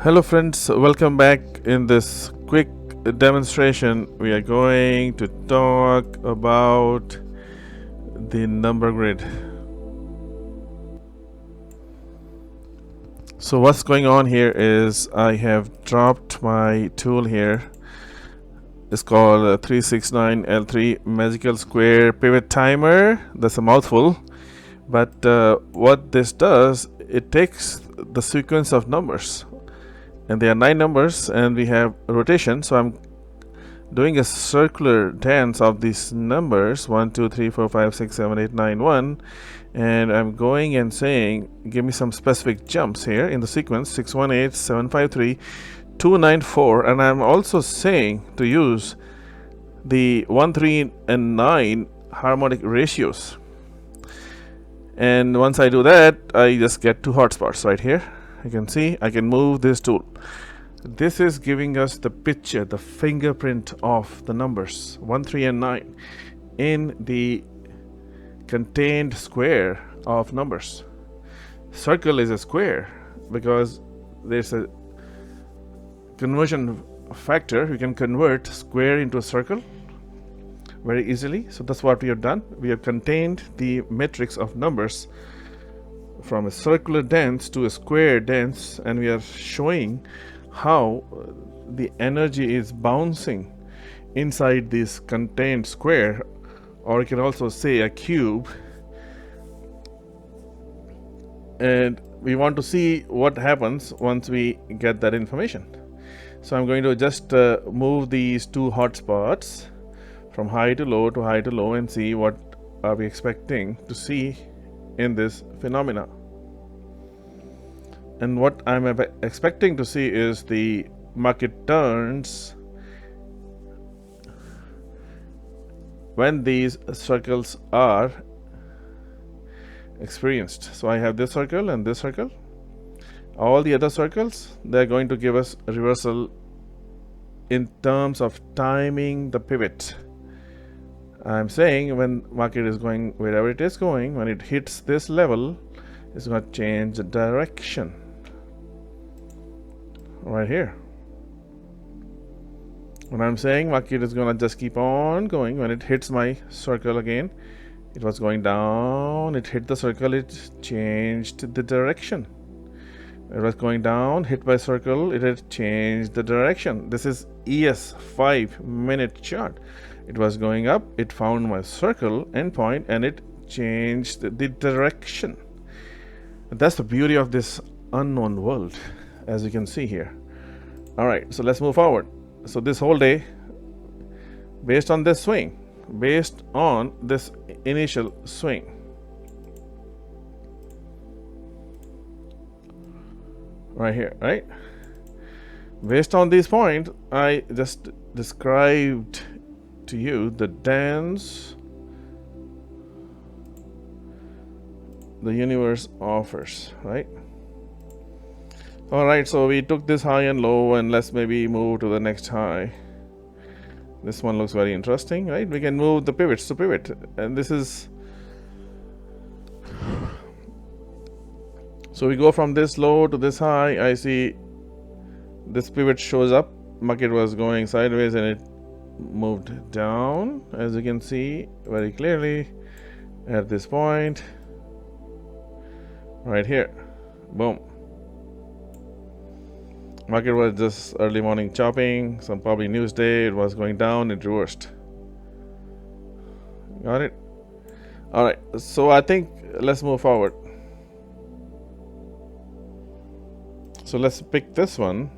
Hello friends, welcome back. In this quick demonstration we are going to talk about the number grid. So what's going on here is I have dropped my tool here. It's called 369L3 Magical Square Pivot Timer. That's a mouthful, but what this does, it takes the sequence of numbers, and there are 9 numbers and we have rotation, so I'm doing a circular dance of these numbers 1 2 3 4 5 6 7 8 9 1, and I'm going and saying give me some specific jumps here in the sequence 618 753 294, and I'm also saying to use the 1 3 and 9 harmonic ratios. And once I do that, I just get 2 hotspots right here. You can see I can move this tool. This is giving us the picture, the fingerprint of the numbers 1 3 and 9 in the contained square of numbers. Circle is a square because there's a conversion factor. You can convert square into a circle very easily. So that's what we have done. We have contained the matrix of numbers from a circular dance to a square dance, and we are showing how the energy is bouncing inside this contained square, or you can also say a cube. And we want to see what happens once we get that information. So I'm going to just move these 2 hotspots from high to low to high to low and see what are we expecting to see in this phenomena. And what I'm expecting to see is the market turns when these circles are experienced. So I have this circle and this circle. All the other circles, they're going to give us a reversal in terms of timing the pivot. I'm saying when market is going wherever it is going, when it hits this level, it's going to change the direction right here. When I'm saying market is going to just keep on going, when it hits my circle again, it was going down, it hit the circle, it changed the direction. It was going down, hit by circle, it had changed the direction. This is ES 5-minute chart. It was going up, it found my circle endpoint, and it changed the direction. That's the beauty of this unknown world, as you can see here. All right, so let's move forward. So this whole day, based on this swing, based on this initial swing, right here, right? Based on these points, I just described to you the dance the universe offers, right? All right, so we took this high and low, and let's maybe move to the next high. This one looks very interesting, right? We can move the pivots to pivot, and this is, so we go from this low to this high. I see this pivot shows up. Market was going sideways and it moved down, as you can see very clearly at this point right here. Boom. Market was just early morning chopping, some probably news day. It was going down, it reversed. Got it? All right, so I think let's move forward. So let's pick this one.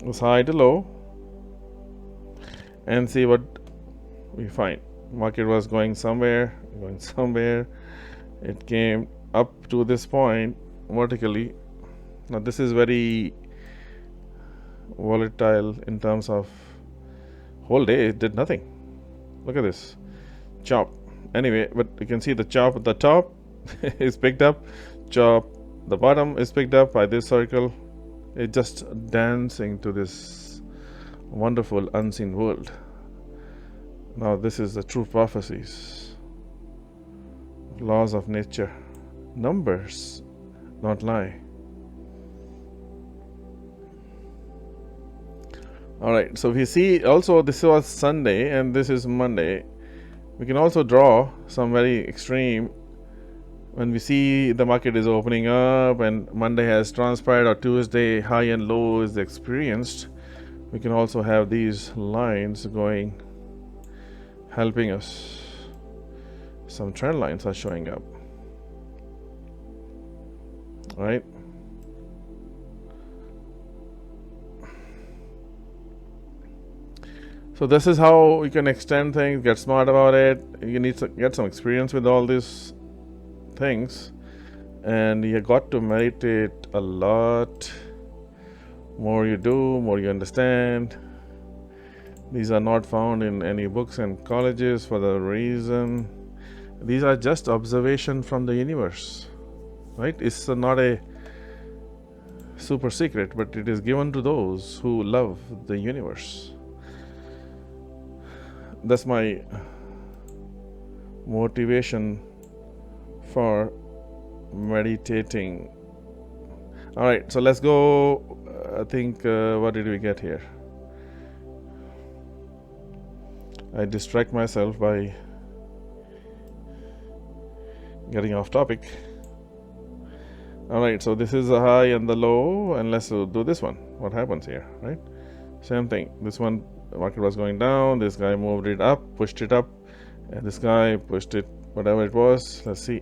It's high to low and see what we find. Market was going somewhere. It came up to this point vertically. Now this is very volatile in terms of whole day. It did nothing. Look at this chop. Anyway, but you can see the chop at the top is picked up. Chop the bottom is picked up by this circle. It's just dancing to this wonderful unseen world. Now this is the true prophecies, laws of nature, numbers not lie. Alright, so if you see also this was Sunday and this is Monday, we can also draw some very extreme when we see the market is opening up and Monday has transpired or Tuesday high and low is experienced. We can also have these lines going, helping us. Some trend lines are showing up, right? So this is how you can extend things, get smart about it. You need to get some experience with all these things, and you got to meditate a lot. More you do, more you understand. These are not found in any books and colleges for the reason these are just observation from the universe, right? It's not a super secret, but it is given to those who love the universe. That's my motivation for meditating. All right, so let's go. I think what did we get here? I distract myself by getting off topic. All right, so this is the high and the low, and let's do this one. What happens here, right? Same thing. This one, the market was going down. This guy moved it up, pushed it up, and this guy pushed it, whatever it was. Let's see.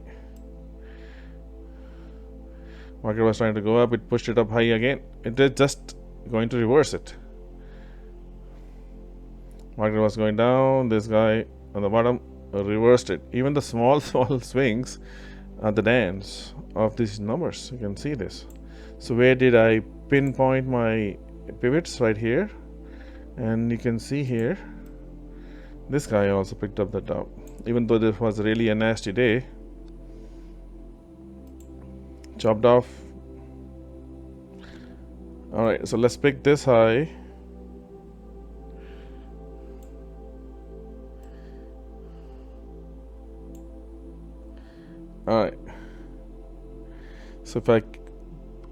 Market was trying to go up. It pushed it up high again. It is just going to reverse it. Market was going down. This guy on the bottom reversed it. Even the small swings are the dance of these numbers. You can see this. So where did I pinpoint my pivots? Right here. And you can see here, this guy also picked up the top. Even though this was really a nasty day, chopped off. All right, so let's pick this high. All right, so if I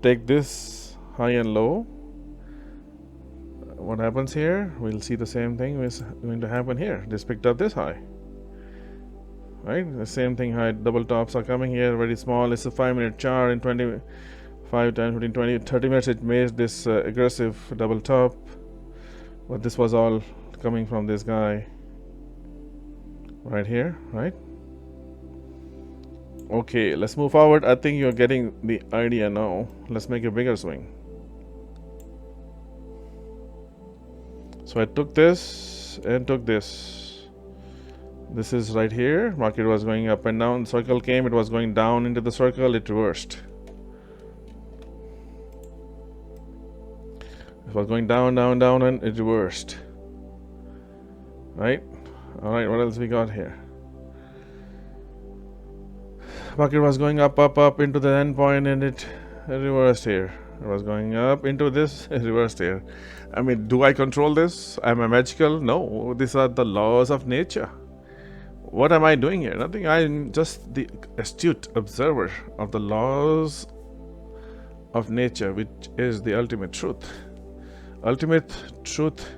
take this high and low, what happens here? We'll see the same thing is going to happen here. This picked up this high, right? The same thing, high double tops are coming here, very small. It's a 5-minute chart. In 25, 10, 15, 20, 30 minutes it made this aggressive double top, but this was all coming from this guy right here, right? Okay, let's move forward. I think you're getting the idea now. Let's make a bigger swing. So I took this and took this. This is right here. Market was going up and down. Circle came. It was going down into the circle. It reversed. It was going down, down, down, and it reversed. Right? All right. What else we got here? Market was going up, up, up into the end point, and it reversed here. It was going up into this, it reversed here. I mean, do I control this? Am I magical? No, these are the laws of nature. What am I doing here? Nothing. I'm just the astute observer of the laws of nature, which is the ultimate truth. Ultimate truth.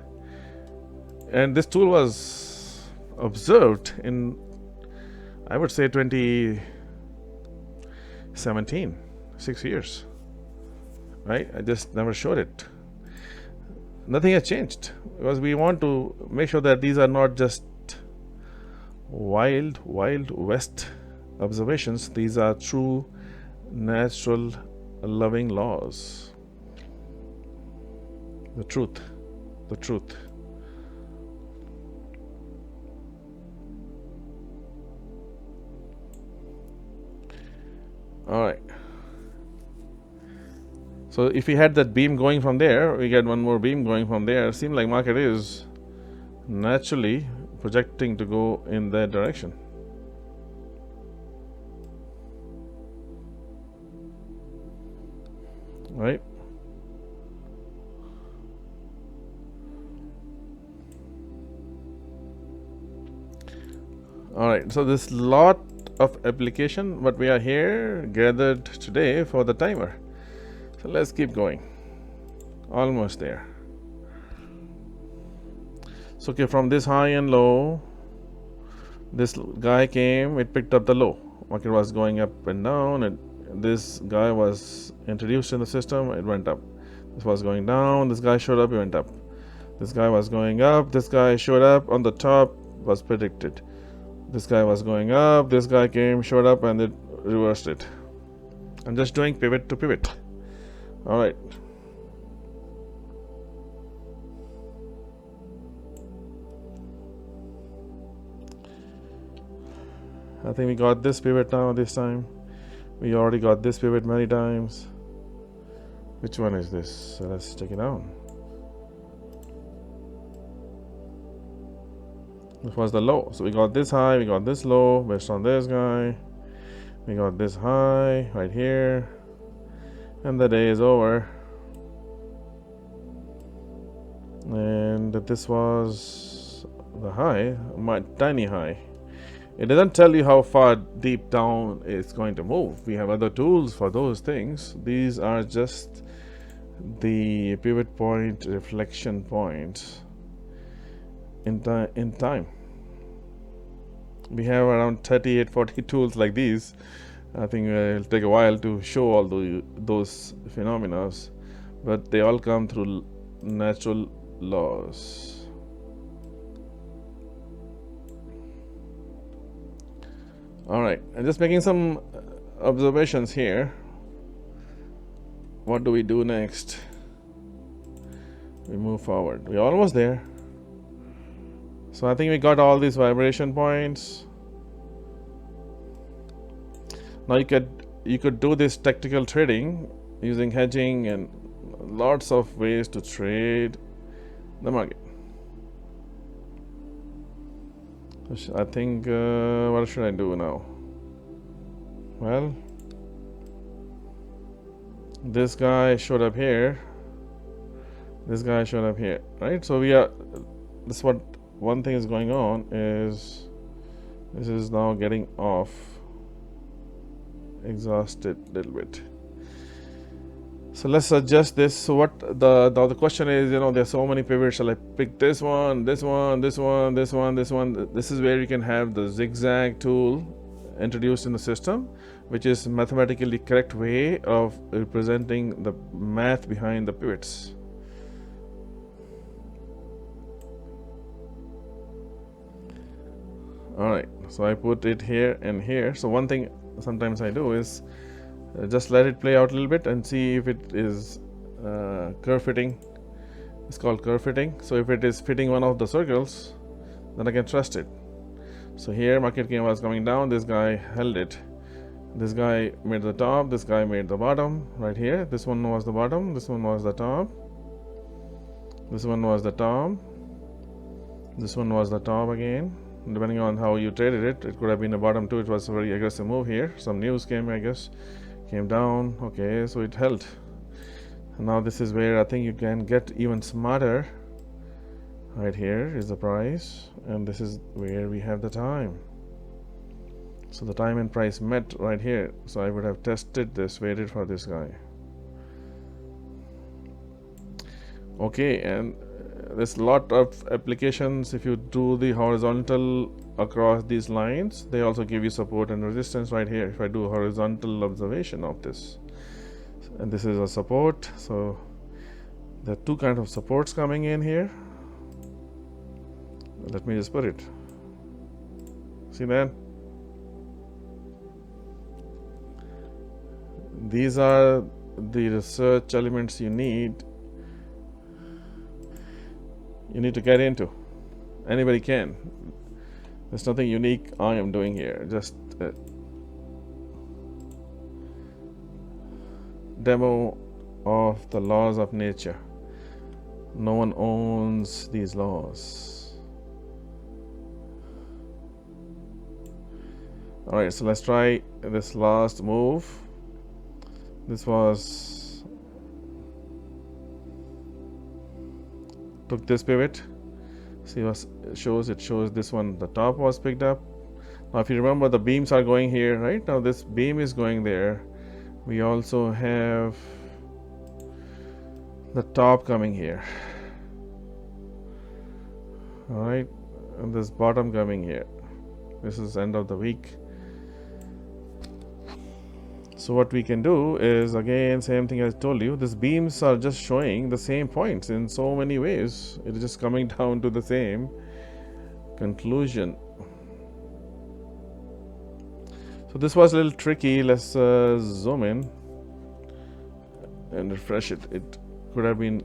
And this tool was observed in, I would say, 2017, 6 years. Right? I just never showed it. Nothing has changed because we want to make sure that these are not just wild west observations. These are true, natural, loving laws. The truth. The truth. All right. So if we had that beam going from there, we get one more beam going from there. It seems like market is naturally projecting to go in that direction. Right? All right. So this lot of application, but we are here gathered today for the timer. So let's keep going. Almost there. So okay, from this high and low, this guy came, it picked up the low. Market was going up and down, and this guy was introduced in the system, it went up. This was going down, this guy showed up, it went up. This guy was going up, this guy showed up on the top, was predicted. This guy was going up, this guy came, showed up, and it reversed it. I'm just doing pivot to pivot. All right. I think we got this pivot now this time. We already got this pivot many times. Which one is this? So let's check it out. This was the low. So we got this high, we got this low based on this guy. We got this high right here. And the day is over. And this was the high, my tiny high. It doesn't tell you how far deep down it's going to move. We have other tools for those things. These are just the pivot point, reflection points in time. We have around 38, 40 tools like these. I think it'll take a while to show all those phenomena, but they all come through natural laws. All right, I'm just making some observations here. What do we do next? We move forward. We're almost there. So I think we got all these vibration points. Now you could do this tactical trading using hedging and lots of ways to trade the market. I think, what should I do now? Well, this guy showed up here. This guy showed up here, right? So this what one thing is going on is this is now getting off, exhausted a little bit. So let's adjust this. So what the question is, there's so many pivots. Shall I pick this one, this one, this one, this one, this one? This is where you can have the zigzag tool introduced in the system, which is mathematically correct way of representing the math behind the pivots. All right, so I put it here and here. So one thing sometimes I do is just let it play out a little bit and see if it is curve fitting. It's called curve fitting. So if it is fitting one of the circles, then I can trust it. So here market was coming down, this guy held it. This guy made the top, this guy made the bottom right here. This one was the bottom, this one was the top. This one was the top. This one was the top again. Depending on how you traded it, it could have been a bottom too. It was a very aggressive move here. Some news came, I guess. Came down. Okay, so it held. And now this is where I think you can get even smarter. Right here is the price, and this is where we have the time. So the time and price met right here. So I would have tested this, waited for this guy. Okay, and there's a lot of applications. If you do the horizontal across these lines, they also give you support and resistance right here. If I do a horizontal observation of this, and this is a support, so there are two kinds of supports coming in here. Let me just put it. See that? These are the research elements you need to get into. Anybody can. There's nothing unique I am doing here. Just a demo of the laws of nature. No one owns these laws. Alright, so let's try this last move. This was took this pivot. See what it shows this one, the top was picked up, Now if you remember, the beams are going here, right? Now this beam is going there. We also have the top coming here, all right, and this bottom coming here. This is end of the week. So what we can do is, again, same thing as I told you, these beams are just showing the same points in so many ways. It is just coming down to the same conclusion. So this was a little tricky. Let's zoom in and refresh it. It could have been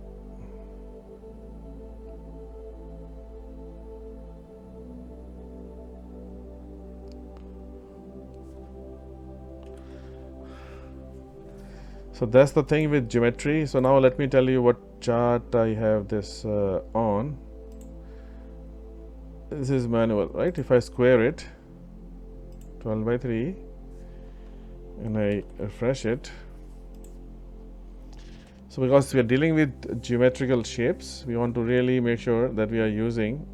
so that's the thing with geometry. So now let me tell you what chart I have this on. This is manual, right? If I square it 12 by 3 and I refresh it, so because we are dealing with geometrical shapes, we want to really make sure that we are using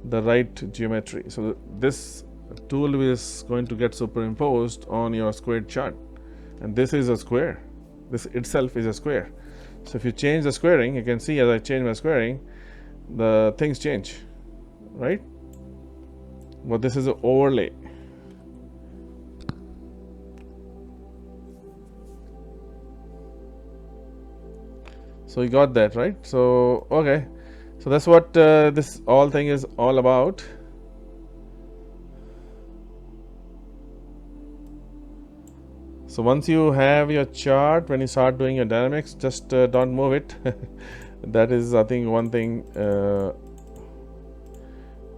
the right geometry. So this tool is going to get superimposed on your squared chart, and this is a square. This itself is a square. So if you change the squaring, you can see as I change my squaring, the things change, right? But this is an overlay. So you got that, right? So okay, so that's what this all thing is all about. So once you have your chart, when you start doing your dynamics, just don't move it. That is, I think, one thing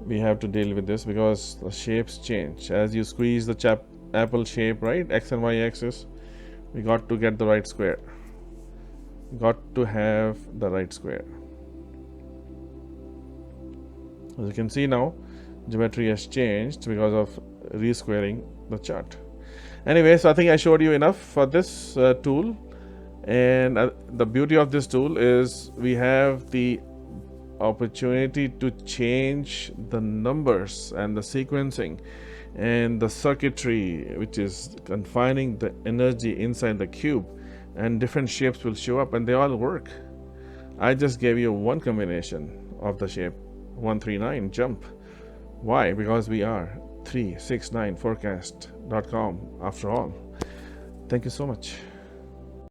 we have to deal with this, because the shapes change as you squeeze the apple shape, right? X and Y axis. We got to get the right square. Got to have the right square. As you can see now, geometry has changed because of resquaring the chart. Anyway, so I think I showed you enough for this tool, and the beauty of this tool is we have the opportunity to change the numbers and the sequencing and the circuitry, which is confining the energy inside the cube, and different shapes will show up and they all work. I just gave you one combination of the shape 139 jump. Why? Because we are 369forecast.com after all. Thank you so much.